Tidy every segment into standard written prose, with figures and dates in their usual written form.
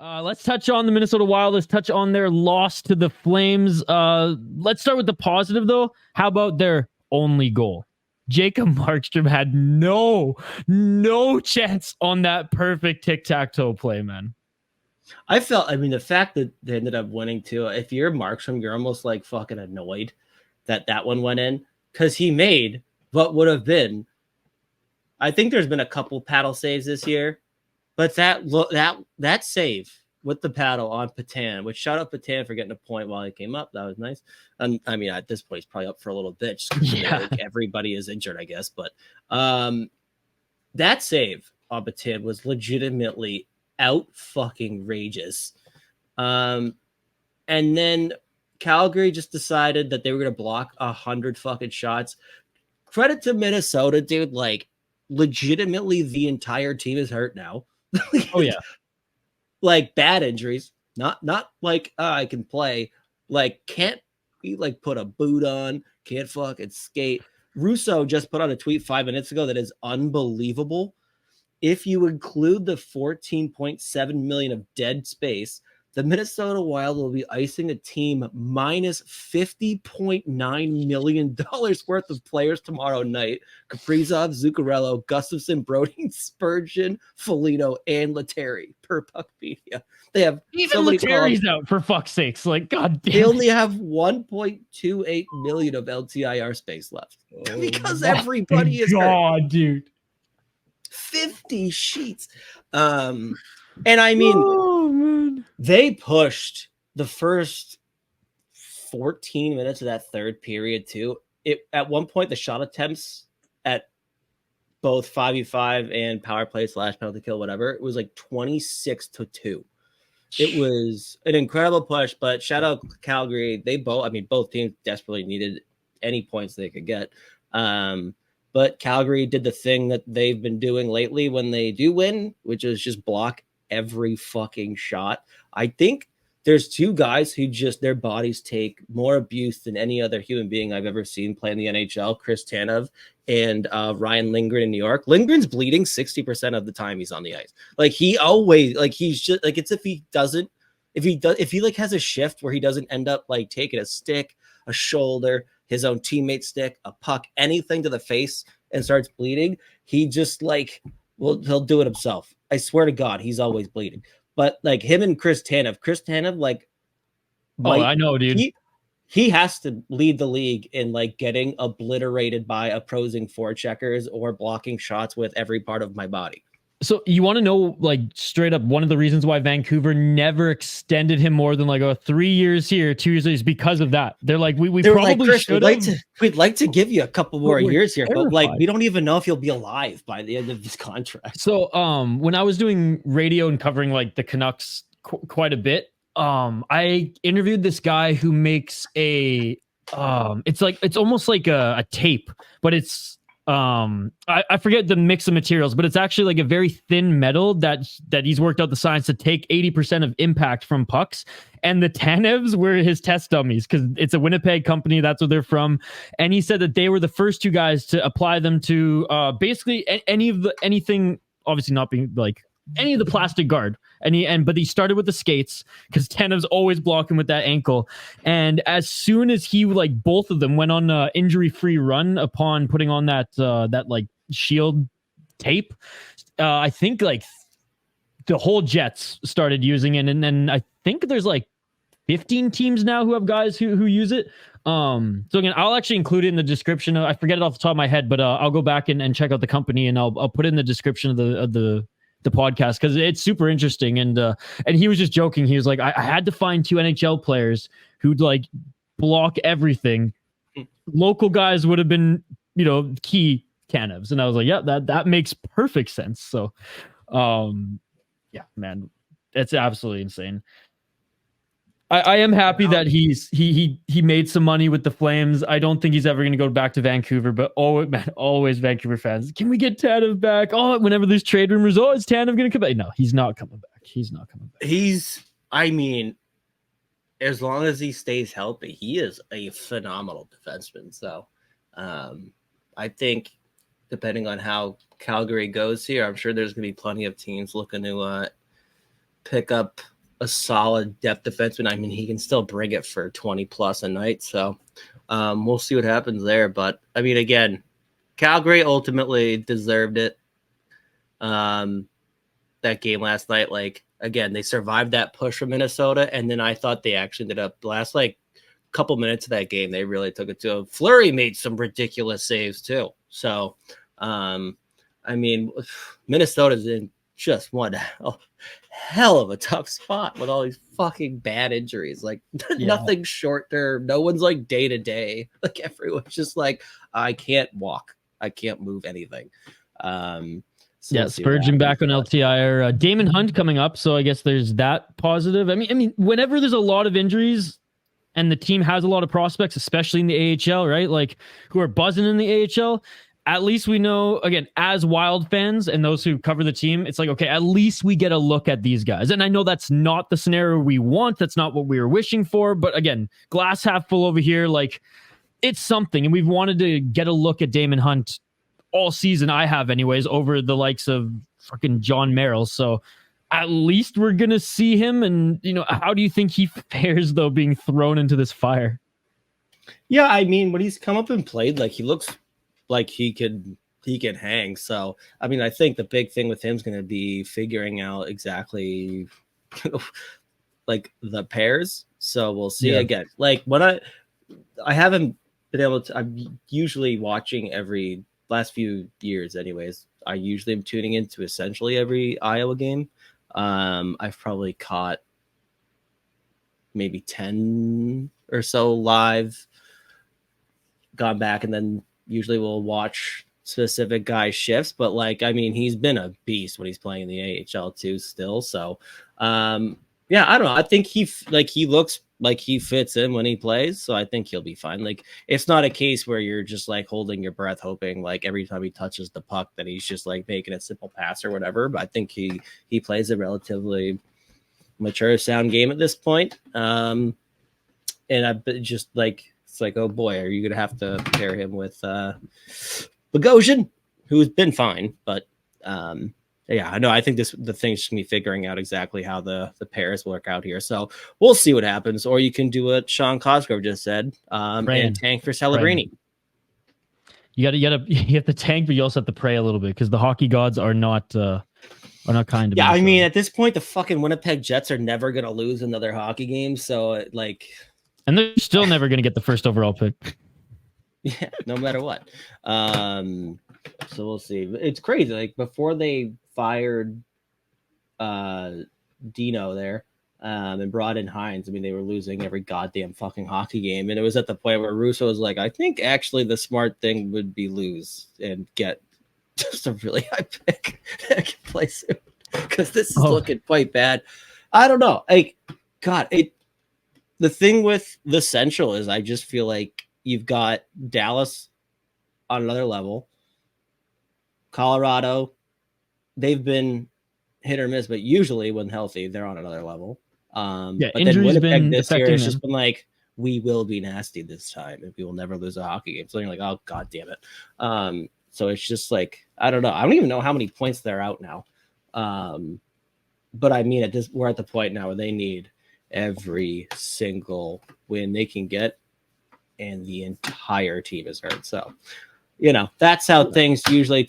Let's touch on the Minnesota Wild. Let's touch on their loss to the Flames. Let's start with the positive, though. How about their only goal? Jacob Markstrom had no chance on that perfect tic-tac-toe play, man. The fact that they ended up winning too, if you're Markstrom, you're almost like fucking annoyed that one went in, because he made what would have been, I think there's been a couple paddle saves this year, but that save with the paddle on Patan, which shout out Patan for getting a point while he came up. That was nice. And I mean, at this point, he's probably up for a little bit. Like everybody is injured, I guess. But that save on Patan was legitimately out fucking rageous. And then Calgary just decided that they were going to block 100 fucking shots. Credit to Minnesota, dude. Like, legitimately, the entire team is hurt now. Oh, yeah. Like, bad injuries. Not like, I can play. Like, can't be, like, put a boot on. Can't fucking skate. Russo just put on a tweet 5 minutes ago that is unbelievable. If you include the 14.7 million of dead space, the Minnesota Wild will be icing a team minus $50.9 million worth of players tomorrow night. Kaprizov, Zuccarello, Gustafsson, Brodin, Spurgeon, Foligno, and Lettieri per Puckpedia. They have even so Lettieri's out, for fuck's sakes. Like, god damn. They only have 1.28 million of LTIR space left because everybody is hurt. Dude. 50 sheets. And I mean, they pushed the first 14 minutes of that third period too. At one point, the shot attempts at both 5v5 and power play / penalty kill, whatever, it was like 26-2. It was an incredible push, but shout out Calgary. Both teams desperately needed any points they could get. But Calgary did the thing that they've been doing lately when they do win, which is just block every fucking shot. I think there's two guys who just, their bodies take more abuse than any other human being I've ever seen play in the NHL, Chris Tanev and Ryan Lindgren in New York. Lindgren's bleeding 60% of the time he's on the ice. Like, he always, like, he's just like, it's if he like has a shift where he doesn't end up like taking a stick, a shoulder, his own teammate stick, a puck, anything to the face and starts bleeding, he just like, well, he'll do it himself. I swear to God, he's always bleeding. But like him and Chris Tanev, like, I know, dude. He has to lead the league in like getting obliterated by opposing forecheckers or blocking shots with every part of my body. So you want to know, like, straight up, one of the reasons why Vancouver never extended him more than like 3 years here, 2 years is because of that. They're like, we probably like, should. We'd like to give you a couple more years here, but like, we don't even know if you'll be alive by the end of this contract. So, when I was doing radio and covering like the Canucks quite a bit, I interviewed this guy who makes it's almost like a tape, but it's I forget the mix of materials, but it's actually like a very thin metal that he's worked out the science to take 80% of impact from pucks. And the Tanevs were his test dummies because it's a Winnipeg company. That's where they're from. And he said that they were the first two guys to apply them to basically anything, obviously not being like any of the plastic guard. But he started with the skates because Tanev's always blocking with that ankle. And as soon as he, like, both of them went on an injury-free run upon putting on that like shield tape, I think like the whole Jets started using it. And then I think there's like 15 teams now who have guys who use it. So again, I'll actually include it in the description. I forget it off the top of my head, but I'll go back and check out the company and I'll put it in the description of the podcast because it's super interesting. And he was just joking. He was like, I had to find 2 NHL players who'd like block everything. Local guys would have been, key Tanevs. And I was like, yeah, that makes perfect sense. So, yeah, man, it's absolutely insane. I am happy that he made some money with the Flames. I don't think he's ever going to go back to Vancouver, but always Vancouver fans. Can we get Tanev back? Oh, whenever there's trade rumors, is Tanev going to come back? No, he's not coming back. As long as he stays healthy, he is a phenomenal defenseman. So I think depending on how Calgary goes here, I'm sure there's going to be plenty of teams looking to pick up a solid depth defenseman. I mean, he can still bring it for 20 plus a night. So we'll see what happens there. But I mean, again, Calgary ultimately deserved it. That game last night, like, again, they survived that push from Minnesota. And then I thought they actually ended up last, like, couple minutes of that game, they really took it to. Fleury made some ridiculous saves too. So, I mean, Minnesota's in just one hell of a tough spot with all these fucking bad injuries. Like nothing short term. No one's like day to day. Like everyone's just like, I can't walk. I can't move anything. Spurgeon back on LTI. Damon Hunt coming up, so I guess there's that positive. I mean, whenever there's a lot of injuries and the team has a lot of prospects, especially in the AHL, right? Like who are buzzing in the AHL. At least we know, again, as Wild fans and those who cover the team, it's like, okay, at least we get a look at these guys. And I know that's not the scenario we want. That's not what we were wishing for. But again, glass half full over here. Like, it's something. And we've wanted to get a look at Damon Hunt all season. I have anyways, over the likes of fucking John Merrill. So at least we're going to see him. And, you know, how do you think he fares, though, being thrown into this fire? Yeah, I mean, when he's come up and played, like, he looks like he can hang. So, I mean, I think the big thing with him is going to be figuring out exactly like the pairs. So we'll see again. Like when I haven't been able to, I'm usually watching every last few years anyways. I usually am tuning into essentially every Iowa game. I've probably caught maybe 10 or so live, gone back, and then usually we'll watch specific guy shifts, but like, I mean, he's been a beast when he's playing in the AHL too still. So, yeah, I don't know. I think he looks like he fits in when he plays. So I think he'll be fine. Like, it's not a case where you're just like holding your breath, hoping like every time he touches the puck that he's just like making a simple pass or whatever. But I think he plays a relatively mature, sound game at this point. And I've been just like, it's like, oh boy, are you going to have to pair him with Bogosian, who's been fine. But yeah, I know. I think the thing's just going to be figuring out exactly how the pairs work out here. So we'll see what happens. Or you can do what Sean Cosgrove just said and tank for Celebrini. You have to tank, but you also have to pray a little bit because the hockey gods are not kind to me. Yeah, I mean, at this point, the fucking Winnipeg Jets are never going to lose another hockey game. So like... And they're still never going to get the first overall pick. Yeah, no matter what. So we'll see. It's crazy. Like before they fired Dino there and brought in Hines, I mean, they were losing every goddamn fucking hockey game. And it was at the point where Russo was like, I think actually the smart thing would be lose and get just a really high pick that can play soon. Because this is looking quite bad. I don't know. Like, God, the thing with the Central is I just feel like you've got Dallas on another level. Colorado, they've been hit or miss, but usually when healthy, they're on another level. But then Winnipeg this year has just been like, we will be nasty this time and we will never lose a hockey game. So you're like, oh, God damn it. So it's just like, I don't know. I don't even know how many points they're out now. But I mean, we're at the point now where they need every single win they can get, and the entire team is hurt. So, you know, that's how things usually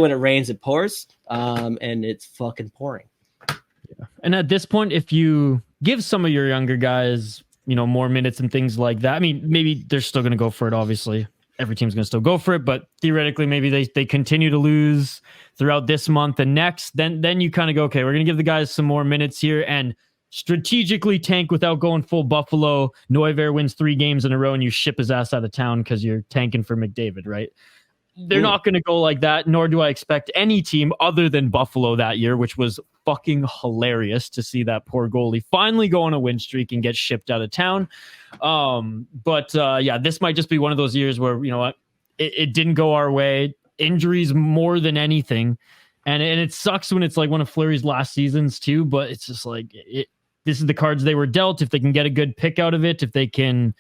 when it rains, it pours, and it's fucking pouring. Yeah. And at this point, if you give some of your younger guys, you know, more minutes and things like that, I mean, maybe they're still going to go for it. Obviously, every team's going to still go for it, but theoretically, maybe they continue to lose throughout this month and next. Then you kind of go, okay, we're going to give the guys some more minutes here and strategically tank without going full Buffalo. Neuver wins 3 games in a row and you ship his ass out of town because you're tanking for McDavid, right? They're not going to go like that, nor do I expect any team other than Buffalo that year, which was fucking hilarious to see that poor goalie finally go on a win streak and get shipped out of town. But yeah, this might just be one of those years where, you know what, it didn't go our way. Injuries more than anything. And it sucks when it's like one of Fleury's last seasons too, but it's just like this is the cards they were dealt. If they can get a good pick out of it, if they can,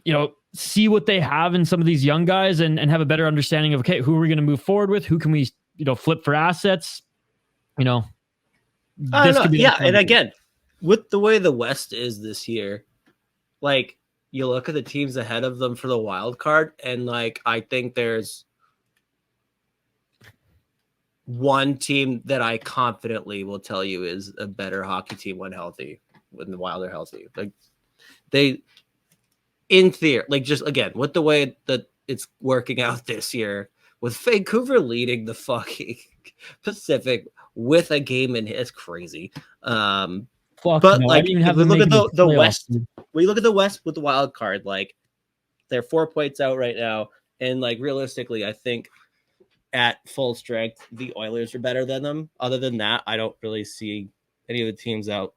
you know, see what they have in some of these young guys and have a better understanding of, okay, who are we going to move forward with? Who can we, you know, flip for assets? You know, this could be and again, with the way the West is this year, like you look at the teams ahead of them for the wild card, and like I think there's one team that I confidently will tell you is a better hockey team when healthy, when the Wild are healthy. Like they, in theory, like just again with the way that it's working out this year, with Vancouver leading the fucking Pacific with a game in it's crazy. But no, like if we look at the West, we look at the West with the wild card, like they're 4 points out right now, and like realistically, I think at full strength, the Oilers are better than them. Other than that, I don't really see any of the teams out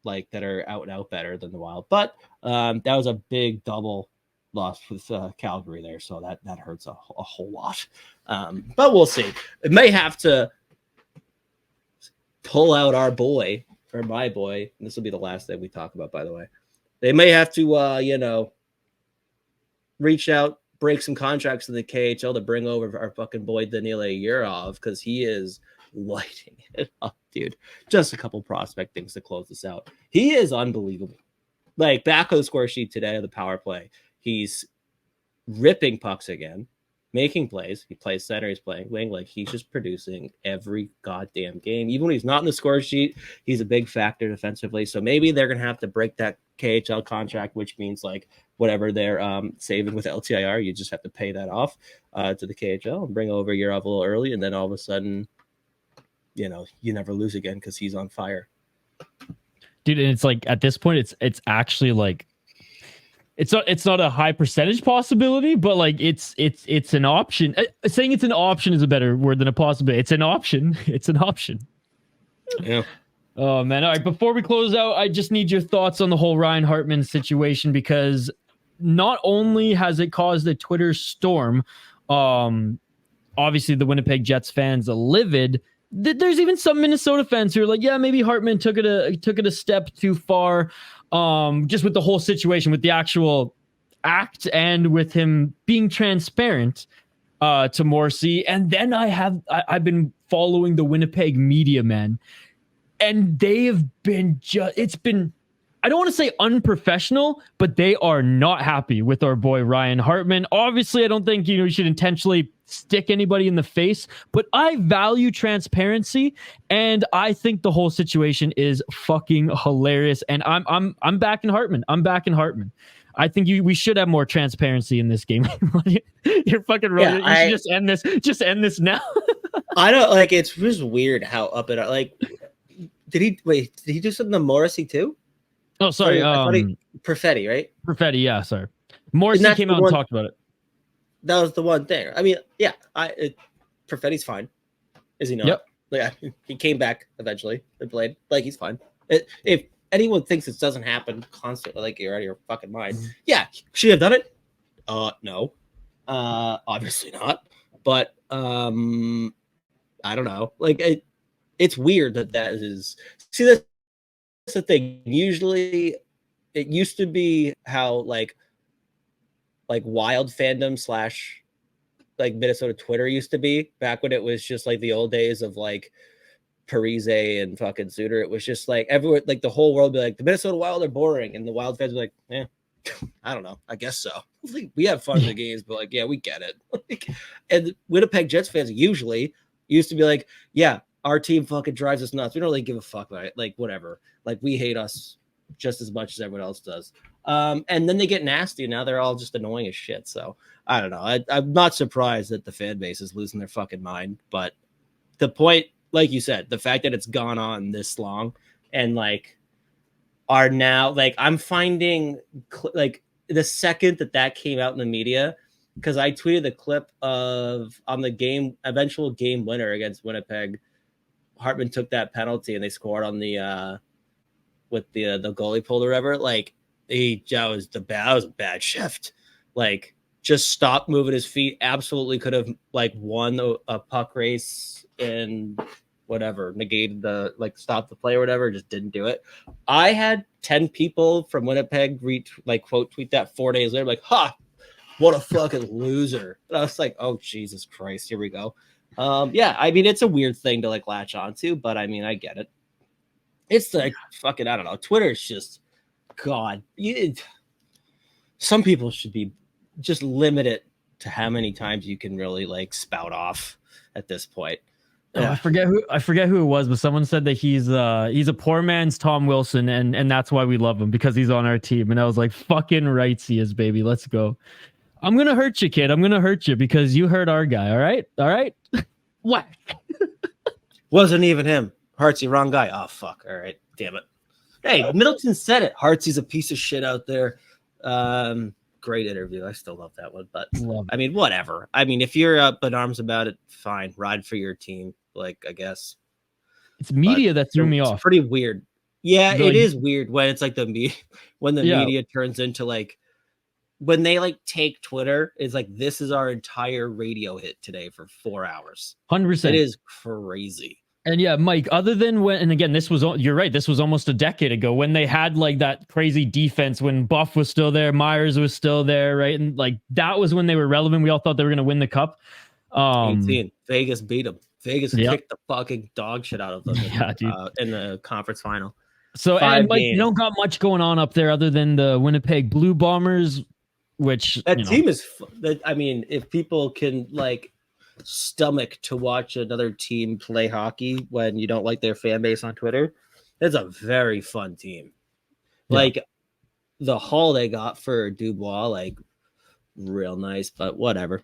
like that are out and out better than the Wild. But that was a big double loss with Calgary there, so that hurts a whole lot. But we'll see. It may have to pull out our boy or my boy. And this will be the last thing we talk about, by the way. They may have to, reach out, break some contracts in the KHL to bring over our fucking boy Danila Yurov because he is lighting it up, dude. Just a couple prospect things to close this out. He is unbelievable. Like back on the score sheet today of the power play, he's ripping pucks again, making plays. He plays center, he's playing wing. Like he's just producing every goddamn game. Even when he's not in the score sheet, he's a big factor defensively. So maybe they're gonna have to break that KHL contract, which means like whatever they're saving with LTIR, you just have to pay that off to the KHL and bring over Yurov a little early, and then all of a sudden, you never lose again because he's on fire. Dude, and it's like at this point, it's actually like it's not a high percentage possibility, but like it's an option. Saying it's an option is a better word than a possibility. It's an option. It's an option. Yeah. Oh man! All right, before we close out, I just need your thoughts on the whole Ryan Hartman situation because not only has it caused a Twitter storm, obviously the Winnipeg Jets fans are livid. There's even some Minnesota fans who are like, yeah, maybe Hartman took it a step too far, just with the whole situation, with the actual act and with him being transparent to Morrissey. And then I've been following the Winnipeg media, man. And they have been it's been, I don't want to say unprofessional, but they are not happy with our boy Ryan Hartman. Obviously, I don't think you should intentionally stick anybody in the face, but I value transparency, and I think the whole situation is fucking hilarious. And I'm backing Hartman. I'm backing Hartman. I think we should have more transparency in this game. You're fucking right. Yeah, you should just end this. Just end this now. I don't like. It's just weird how up it like. Did he do something to Morrissey too? Oh, sorry. Perfetti, right? Perfetti, yeah, sorry. Morrissey came out and talked about it. That was the one thing. I mean, yeah, Perfetti's fine. Is he not? Yep. Yeah, he came back eventually and played. Like, he's fine. If anyone thinks this doesn't happen constantly, like, you're out of your fucking mind. Yeah, should he have done it? No. Obviously not. But, I don't know. Like, it's weird that is. See, that's the thing. Usually, it used to be how like wild fandom / like Minnesota Twitter used to be back when it was just like the old days of like Parise and fucking Suter. It was just like everyone, like the whole world, be like the Minnesota Wild are boring, and the Wild fans were like, I don't know. I guess so. Like, we have fun in the games, but like, yeah, we get it. And Winnipeg Jets fans usually used to be like, yeah, our team fucking drives us nuts. We don't really give a fuck about it. Like, whatever. Like, we hate us just as much as everyone else does. And then they get nasty, and now they're all just annoying as shit. So, I don't know. I'm not surprised that the fan base is losing their fucking mind. But the point, like you said, the fact that it's gone on this long and, like, are now, like, I'm finding, like, the second that came out in the media, because I tweeted the clip of, on the eventual game winner against Winnipeg, Hartman took that penalty and they scored on the with the goalie pulled or whatever. Like that was a bad shift. Like, just stopped moving his feet. Absolutely could have like won a puck race and whatever, negated the stopped the play or whatever. Just didn't do it. I had 10 people from Winnipeg quote tweet that 4 days later, like, ha, what a fucking loser. And I was like, oh Jesus Christ, here we go. Yeah, I mean, it's a weird thing to like latch onto, but I mean, I get it. It's like fucking, I don't know. Twitter is just God. Some people should be just limited to how many times you can really like spout off at this point. Oh, I forget who it was, but someone said that he's a poor man's Tom Wilson, and that's why we love him, because he's on our team. And I was like, fucking right he is, baby. Let's go. I'm gonna hurt you, kid. I'm gonna hurt you because you hurt our guy. All right. Whack. Wasn't even him. Hartsey, wrong guy. Oh fuck. All right. Damn it. Hey, Middleton said it. Hartsey's a piece of shit out there. Great interview. I still love that one, but I mean, whatever. I mean, if you're up in arms about it, fine. Ride for your team. Like, I guess it's media that threw me off. Pretty weird. Yeah, it is weird when it's like the media turns into like when they like take Twitter. It's like, this is our entire radio hit today for 4 hours. 100%. It is crazy. And yeah, Mike, other than when, and again, you're right, this was almost a decade ago when they had like that crazy defense, when Buff was still there, Myers was still there, right? And like that was when they were relevant. We all thought they were going to win the cup. 18. Vegas beat them. Vegas kicked the fucking dog shit out of them in the conference final. So, and Mike, you don't got much going on up there other than the Winnipeg Blue Bombers, which that team is, I mean, if people can like stomach to watch another team play hockey when you don't like their fan base on Twitter, it's a very fun team. Like the haul they got for Dubois, like real nice, but whatever.